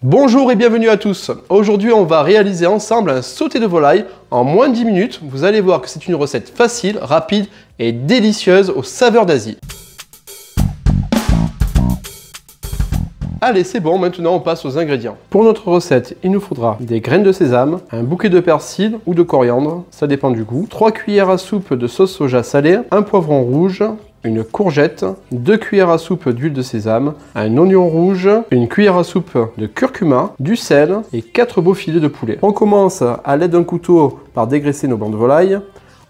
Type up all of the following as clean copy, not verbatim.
Bonjour et bienvenue à tous. Aujourd'hui, on va réaliser ensemble un sauté de volaille en moins de 10 minutes. Vous allez voir que c'est une recette facile, rapide et délicieuse aux saveurs d'Asie. Allez, c'est bon, maintenant on passe aux ingrédients. Pour notre recette, il nous faudra des graines de sésame, un bouquet de persil ou de coriandre, ça dépend du goût, 3 cuillères à soupe de sauce soja salée, un poivron rouge, une courgette, 2 cuillères à soupe d'huile de sésame, un oignon rouge, une cuillère à soupe de curcuma, du sel et 4 beaux filets de poulet. On commence à l'aide d'un couteau par dégraisser nos blancs de volaille.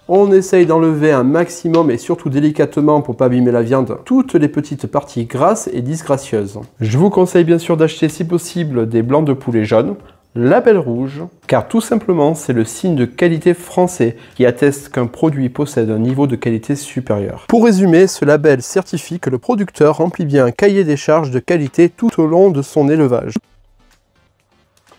On essaye d'enlever un maximum et surtout délicatement pour pas abîmer la viande toutes les petites parties grasses et disgracieuses. Je vous conseille bien sûr d'acheter si possible des blancs de poulet jaunes, label rouge, car tout simplement c'est le signe de qualité français qui atteste qu'un produit possède un niveau de qualité supérieur. Pour résumer, ce label certifie que le producteur remplit bien un cahier des charges de qualité tout au long de son élevage.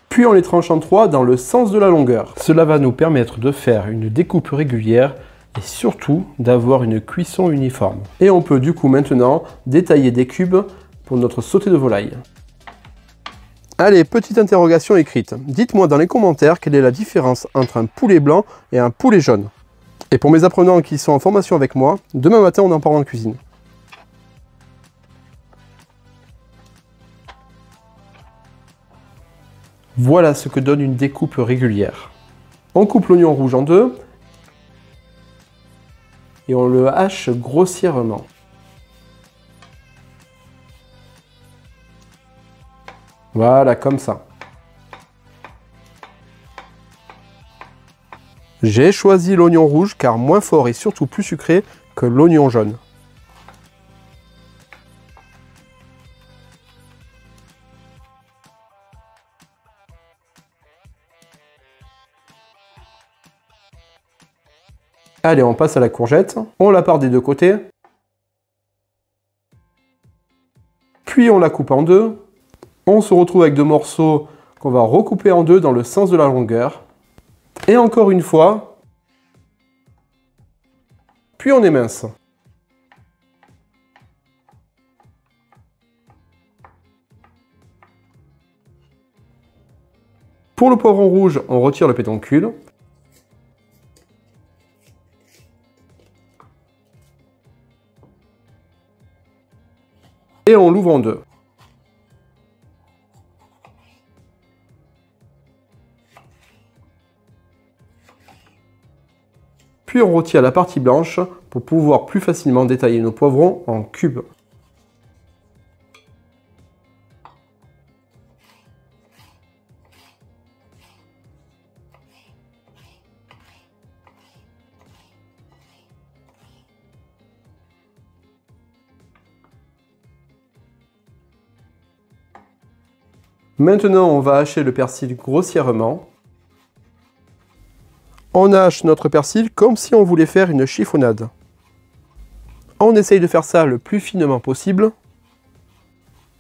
Puis on les tranche en 3 dans le sens de la longueur. Cela va nous permettre de faire une découpe régulière et surtout d'avoir une cuisson uniforme. Et on peut du coup maintenant détailler des cubes pour notre sauté de volaille. Allez, petite interrogation écrite. Dites-moi dans les commentaires quelle est la différence entre un poulet blanc et un poulet jaune. Et pour mes apprenants qui sont en formation avec moi, demain matin on en parle en cuisine. Voilà ce que donne une découpe régulière. On coupe l'oignon rouge en deux et on le hache grossièrement. Voilà, comme ça. J'ai choisi l'oignon rouge car moins fort et surtout plus sucré que l'oignon jaune. Allez, on passe à la courgette. On la part des deux côtés. Puis on la coupe en deux. On se retrouve avec deux morceaux qu'on va recouper en deux dans le sens de la longueur. Et encore une fois. Puis on émince. Pour le poivron rouge, on retire le pédoncule. Et on l'ouvre en deux. Puis on retire la partie blanche pour pouvoir plus facilement détailler nos poivrons en cubes. Maintenant, on va hacher le persil grossièrement. On hache notre persil comme si on voulait faire une chiffonnade. On essaye de faire ça le plus finement possible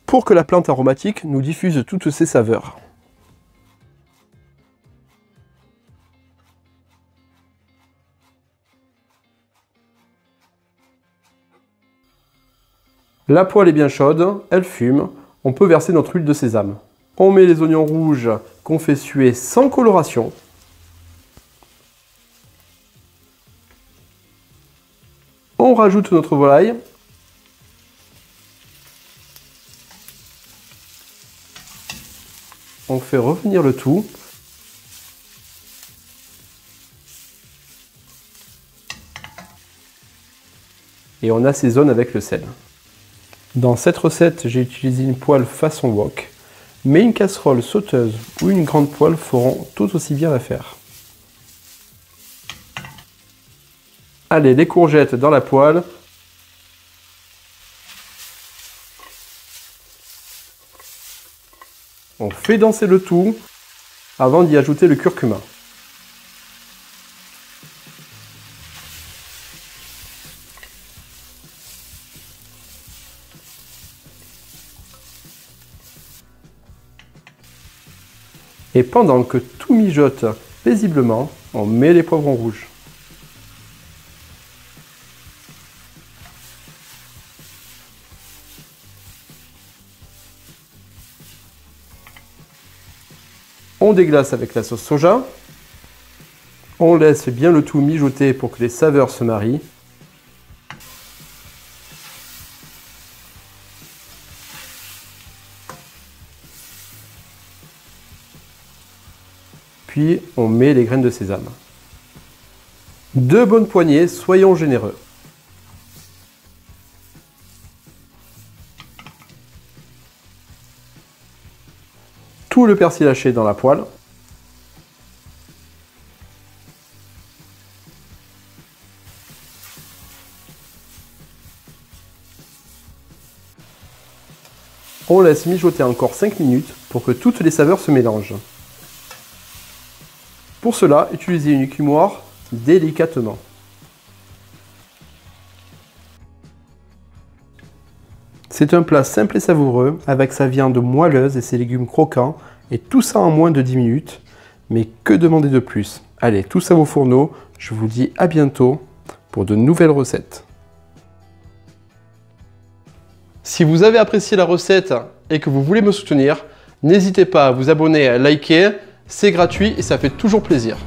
pour que la plante aromatique nous diffuse toutes ses saveurs. La poêle est bien chaude, elle fume, on peut verser notre huile de sésame. On met les oignons rouges qu'on fait suer sans coloration. On rajoute notre volaille. On fait revenir le tout. Et on assaisonne avec le sel. Dans cette recette, j'ai utilisé une poêle façon wok, mais une casserole sauteuse ou une grande poêle feront tout aussi bien l'affaire. Allez, les courgettes dans la poêle. On fait danser le tout avant d'y ajouter le curcuma. Et pendant que tout mijote paisiblement, on met les poivrons rouges. On déglace avec la sauce soja. On laisse bien le tout mijoter pour que les saveurs se marient. Puis on met les graines de sésame. 2 bonnes poignées, soyons généreux. Tout le persil haché dans la poêle. On laisse mijoter encore 5 minutes pour que toutes les saveurs se mélangent. Pour cela, utilisez une écumoire délicatement. C'est un plat simple et savoureux avec sa viande moelleuse et ses légumes croquants et tout ça en moins de 10 minutes. Mais que demander de plus? Allez, tout ça au fourneau. Je vous dis à bientôt pour de nouvelles recettes. Si vous avez apprécié la recette et que vous voulez me soutenir, n'hésitez pas à vous abonner et à liker. C'est gratuit et ça fait toujours plaisir.